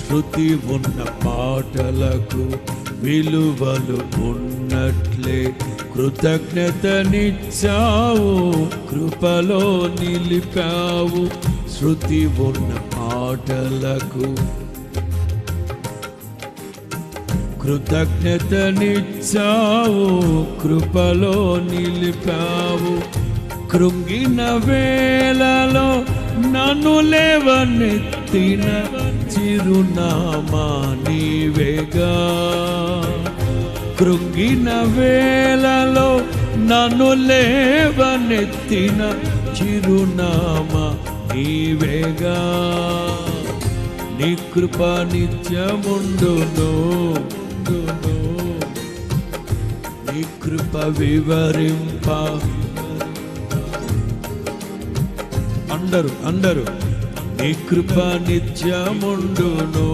శృతి ఉన్న పాటలకు విలువలు ఉన్నట్లే కృతజ్ఞతనిచ్చావు, కృపలో నిలిపావు. శృతి ఉన్న పాటలకు కృతజ్ఞతనిచ్చావు, కృపలో నిలిపావు. కృంగిన వేళలో నన్ను లేవనెత్తిన చిరునామా నీవేగా. కృంగిన వేళలో నన్ను లేవనెత్తిన చిరునామా నీవేగా. నీ కృప నిత్యముండును, నీ కృప వివరింప. అందరూ నీ కృప నిత్యముండును,